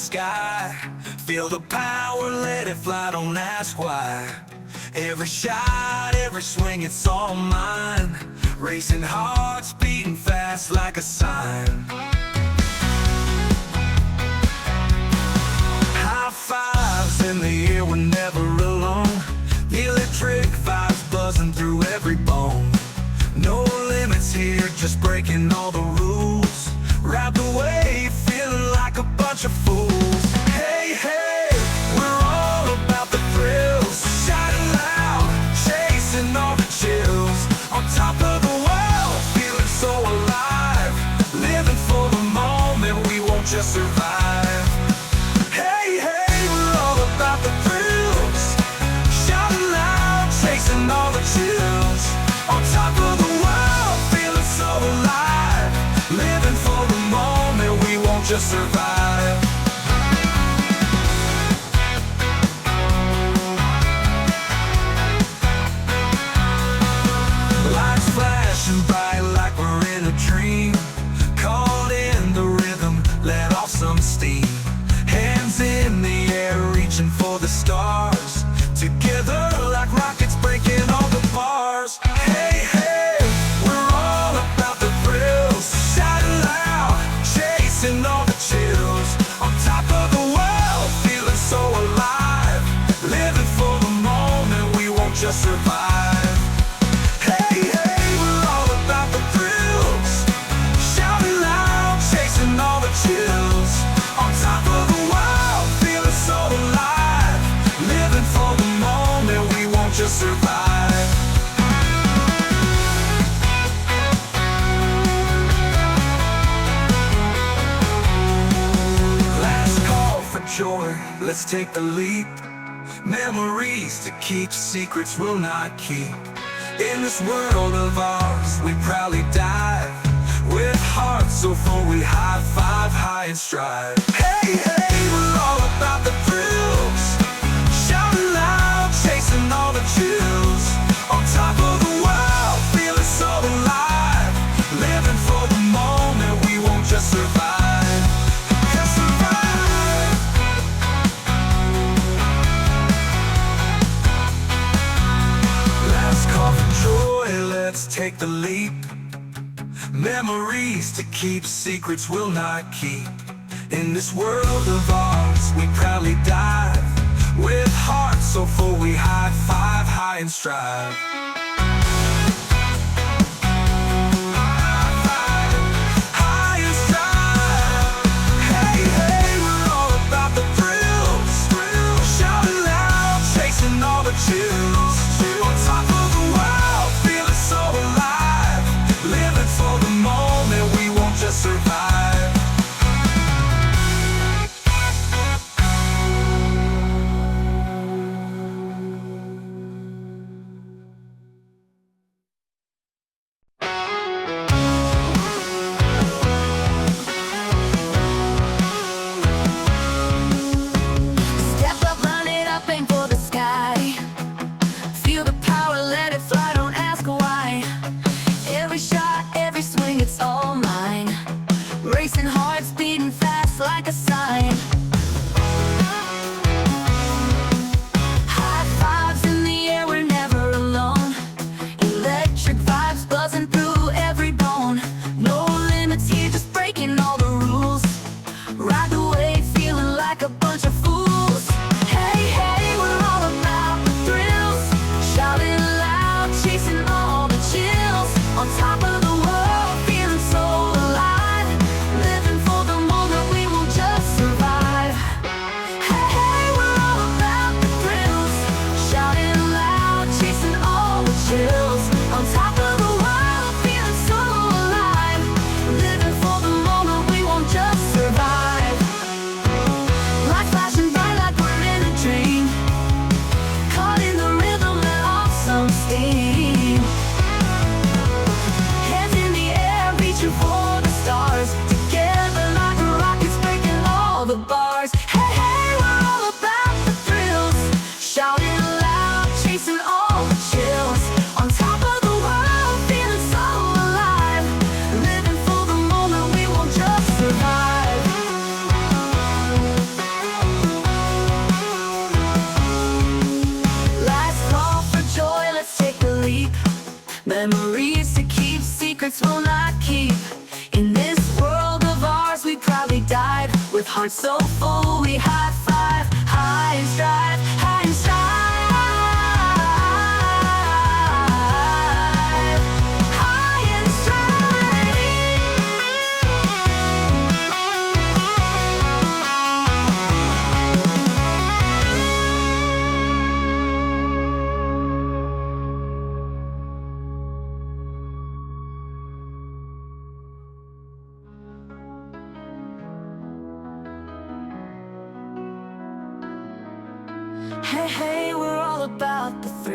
sky. Feel the power, let it fly, don't ask why. Every shot, every swing, it's all mine. Racing hearts, beating fast like a sign. High fives in the air, we're never alone. The electric vibes buzzing through every bone. No limits here, just breaking all the rules. Ride the wave, feeling like a bunch of fools. Hey, hey, we're all about the thrills. Shouting loud, chasing all the chills. On top of the world, feeling so alive. Living for the moment, we won't just survive. Hey, hey, we're all about the thrills. Shouting loud, chasing all the chills. On top of the world, feeling so alive. Living for the moment, we won't just survive. Lights flashing bright like we're in a dream. Caught in the rhythm, let off some steam. Hands in the air, reaching for the stars. Together like rockets breaking all the bars. Hey, hey, we're all about the thrills. Shouting loud, chasing all the chills. On top of the world, feeling so alive. Living for the moment, we won't just survive. Hey, hey, we're all about the thrills. Shouting loud, chasing all the chills. On top of the world, feeling so alive. Living for the moment, we won't just survive. Last call for joy, let's take the leap. Memories to keep, secrets we'll not keep. In this world of ours, we proudly dive. With hearts so full, we high five high and strive. Hey, hey, we're all about the thrills. Shouting loud, chasing all the chills. On top of the world, feeling so alive. Living for the moment, we won't just survive. Just survive. Last call for joy, let's take the leap. Memories to keep, secrets we'll not keep. In this world of ours, we proudly dive. With hearts so full, we high five high and strive. High and strive. Hey, hey, we're all about the thrills. Shouting loud, chasing all the chills. On top of the world, feeling so alive. Living for the moment, we won't just survive. Step up, run it up, aim for the sky.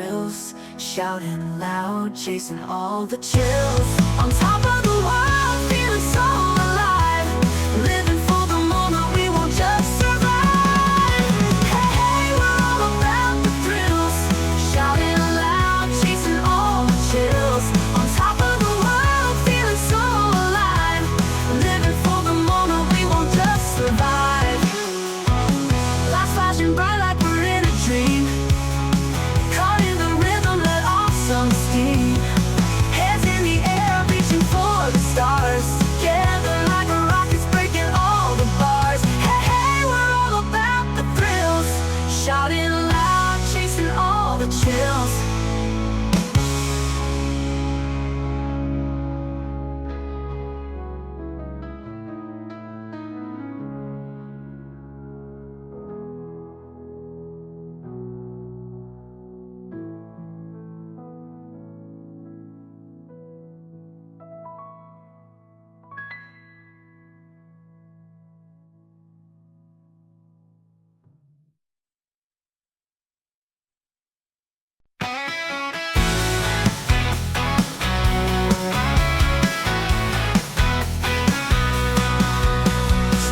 thrills, shouting loud, chasing all the chills. On top of the world, feeling so alive, living for the moment, we won't just survive. Hey, hey, we're all about the thrills, shouting loud, chasing all the chills. On top of the world, feeling so alive, living for the moment, we won't just survive. Lights flashing bright like we're in a dream, caught in the rhythm, let off some steam. Hands in the air, reaching for the stars, together like rockets breaking all the bars. Hey, hey, we're all about the thrills, shouting loud, chasing all the chills.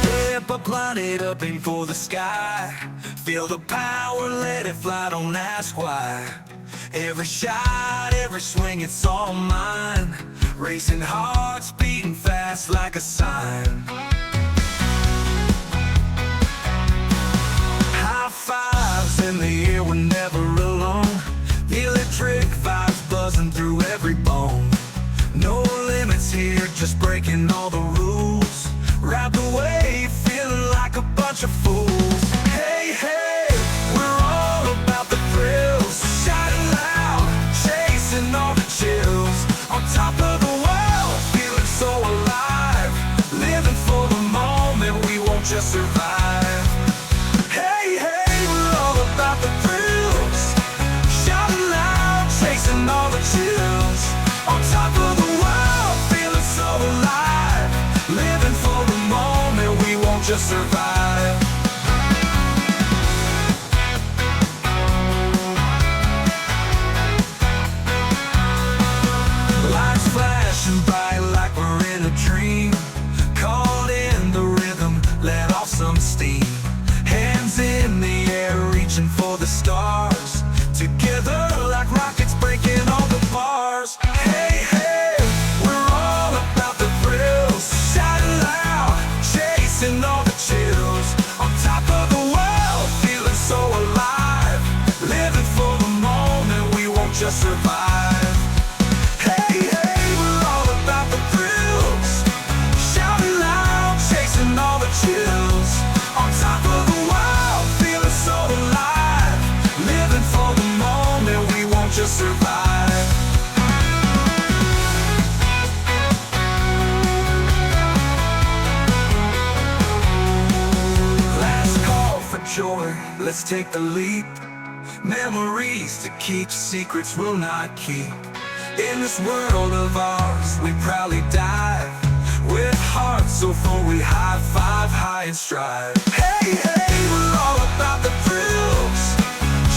Step up, line it up, aim for the sky. Feel the power, let it fly, don't ask why. Every shot, every swing, it's all mine. Racing hearts, beating fast like a sign. High fives in the air, we're never alone. The electric vibes buzzing through every bone. No limits here, just breaking all the rules. Ride the wave, feeling like a bunch of fools. Hey, hey, we're all about the thrills, shouting loud, chasing all the chills. On top of the world, feeling so alive, living for the moment, we won't just survive. Hey, hey, we're all about the thrills, shouting loud, chasing all the chills. On top of the world, feeling so alive, living for the moment, we won't just survive. Lights flashing bright like we're in a dream, caught in the rhythm, let off some steam. Hands in the air, reaching for the stars, together like rockets breaking all the bars. Hey, hey, we're all about the thrills, shouting loud, chasing all the chills. On top of the world, feeling so alive, living for the moment, we won't just survive. Hey, hey, we're all about the thrills, shouting loud, chasing all the chills. On top of the world, feeling so alive, living for the moment, we won't just survive. Last call for joy, let's take the leap. Memories to keep, secrets we'll not keep. In this world of ours, we proudly dive, with hearts so full we high five high and strive. Hey, hey, we're all about the thrills,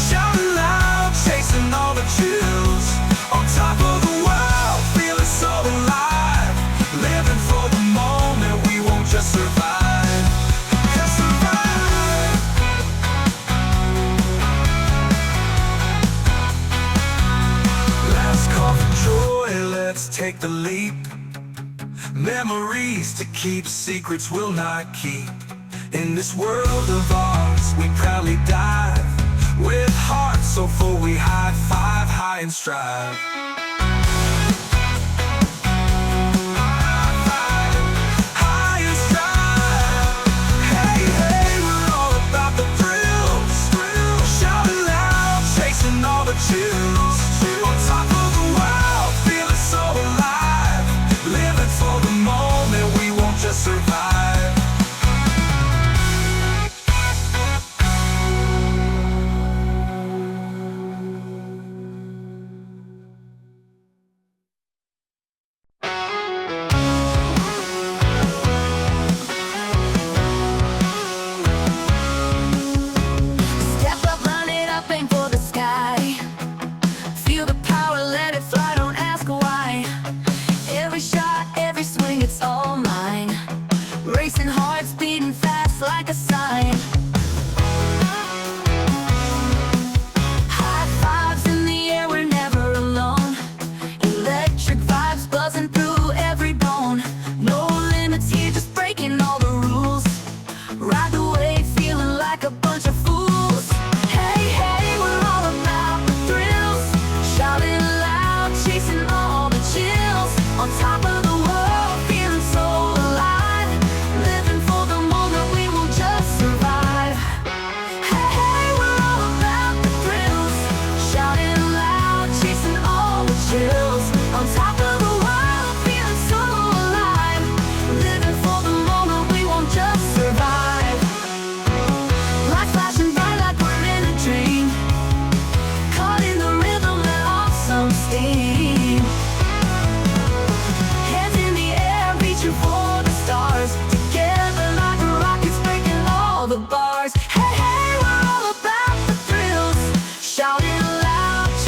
shouting loud, chasing all the chills. On top of the world, feeling so alive, living for the moment, we won't just survive, just survive. Last call for joy, let's take the leap. Memories to keep, secrets we'll not keep. In this world of ours, we proudly dive, with hearts so full we high five high and strive. High and strive. Hey, hey, we're all about the thrills, shouting loud, chasing all the chills. On top of the world, feeling so alive, living for the moment, we won't just survive. Step up, run it up, aim for the sky.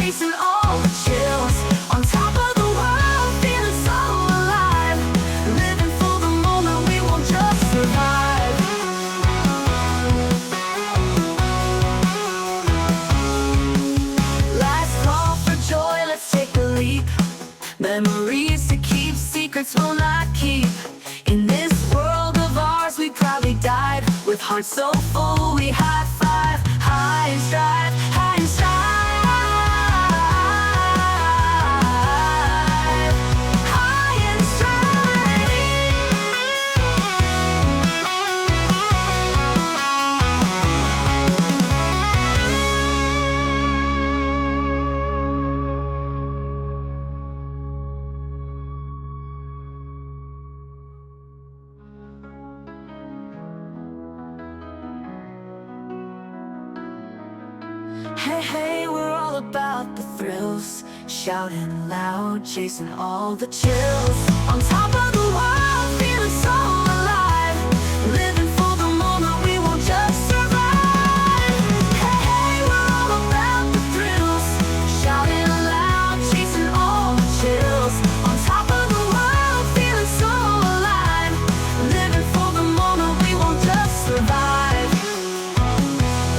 chasing all the chills. On top of the world, feeling so alive. Living for the moment, we won't just survive. Last call for joy, let's take a leap. Memories to keep, secrets we'll not keep. In this world of ours, we proudly dive. With hearts so full, we high five. High and strive, high and strive. High and hey, hey, we're all about the thrills. Shouting loud, chasing all the chills. On top of the world, feeling so alive. Living for the moment, we won't just survive. Hey, hey, we're all about the thrills. Shouting loud, chasing all the chills. On top of the world, feeling so alive. Living for the moment, we won't just survive.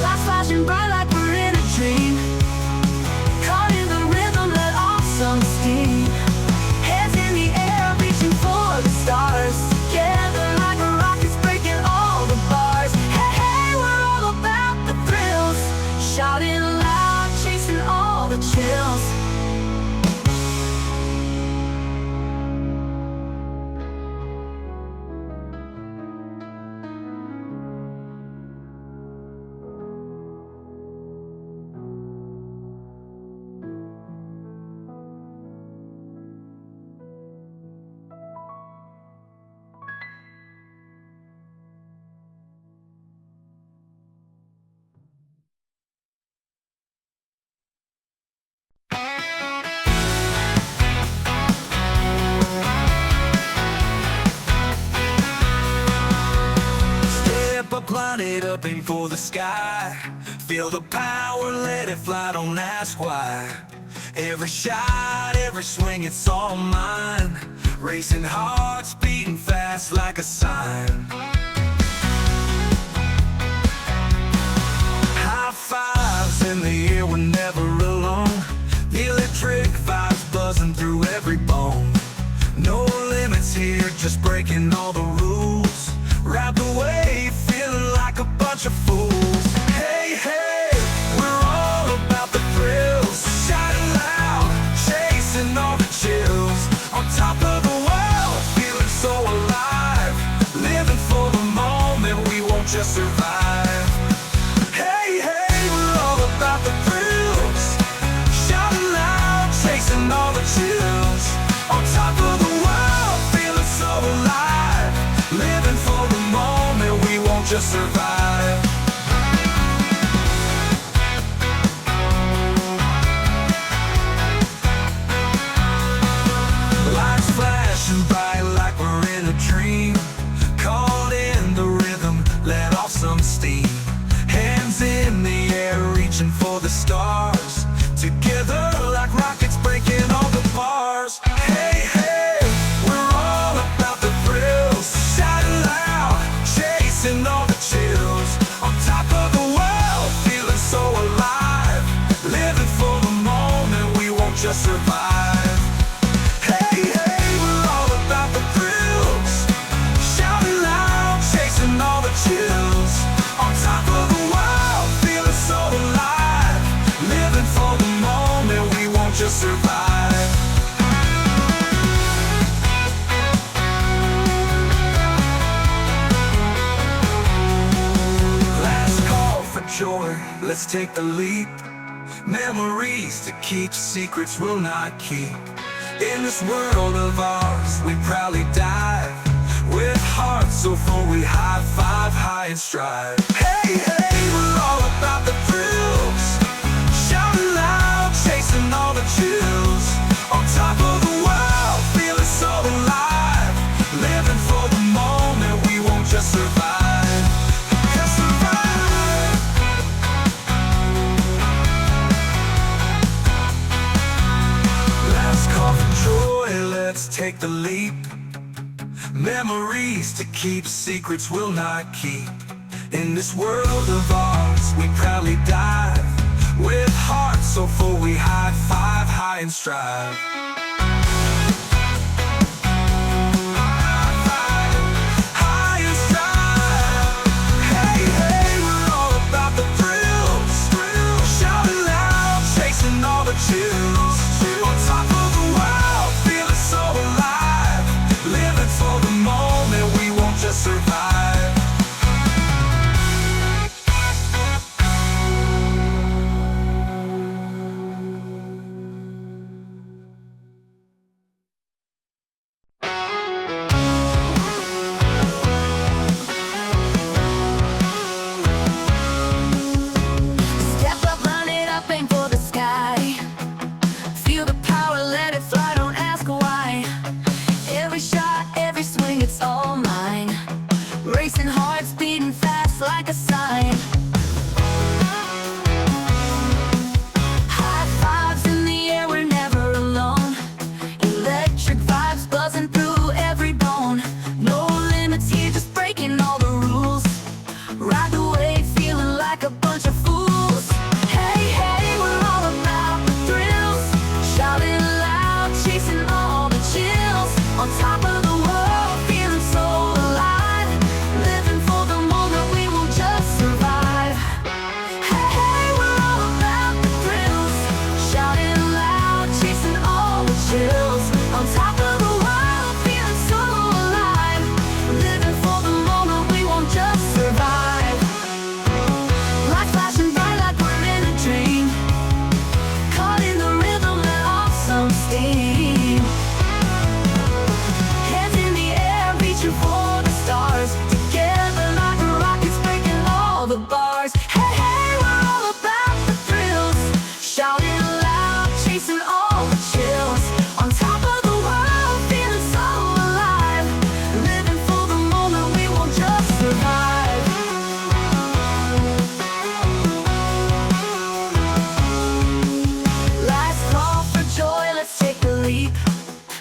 Lights flashing bright like we're in a dream. Caught in the rhythm, let off some steam. Hands in the air, reaching for the stars. Together like rockets, breaking all the bars. Hey, hey, we're all about the thrills. Shouting loud, chasing all the chills. Step up, line it up, aim for the sky. Feel the power, let it fly, don't ask why. Every shot, every swing, it's all mine. Racing hearts, beating fast like a sign. High fives in the air, we're never alone. The electric vibes buzzing through every bone. No limits here, just breaking all the rules. Ride the wave, feeling like a bunch of fools. Hey, hey, we're all about the thrills. Shouting loud, chasing all the chills. On top of the world, feeling so alive. Living for the moment, we won't just survive. Hey, hey, we're all about the thrills. Shouting loud, chasing all the chills. On top of the world, feeling so alive. Living for the moment, we won't just survive. Lights flashing bright like we're in a dream. Caught in the rhythm, let off some steam. Hands in the air, reaching for the stars. Together like rockets, breaking all the bars. Hey, hey, we're all about the thrills. Shouting loud, chasing all the chills. On top of the world, feeling so alive. Living for the moment, we won't just survive. Hey, hey, we're all about the thrills. Shouting loud, chasing all the chills. On top of the world, feeling so alive. Living for the moment, we won't just survive. Last call for joy, let's take the leap. Memories to keep, secrets we'll not keep. In this world of ours, we proudly dive. With hearts so full, we high five, high and strive. Hey, hey, we're all about the thrills. Shouting loud, chasing all the chills. On top of the world, feeling so alive. Living for the moment, we won't just survive. Just survive. take the leap. Memories to keep, secrets we'll not keep. In this world of ours, we proudly dive. With hearts so full we high five, high and strive. High and strive. Hey, hey, we're all about the thrills. Shouting loud, chasing all the chills. On top of the world, feeling so alive. Living for the moment, we won't just survive.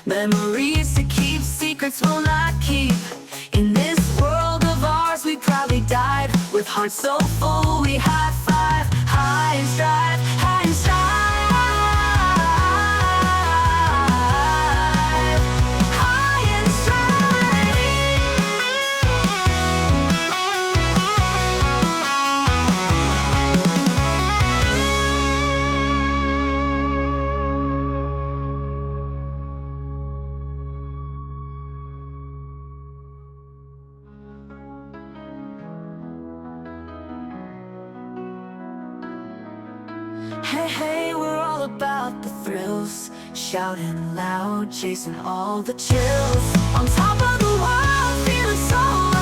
Memories to keep, secrets we'll not keep. In this world of ours, we proudly dive. With hearts so full, we high five, high and strive, high and strive. Hey, hey, we're all about the thrills. Shouting loud, chasing all the chills. On top of the world, feeling so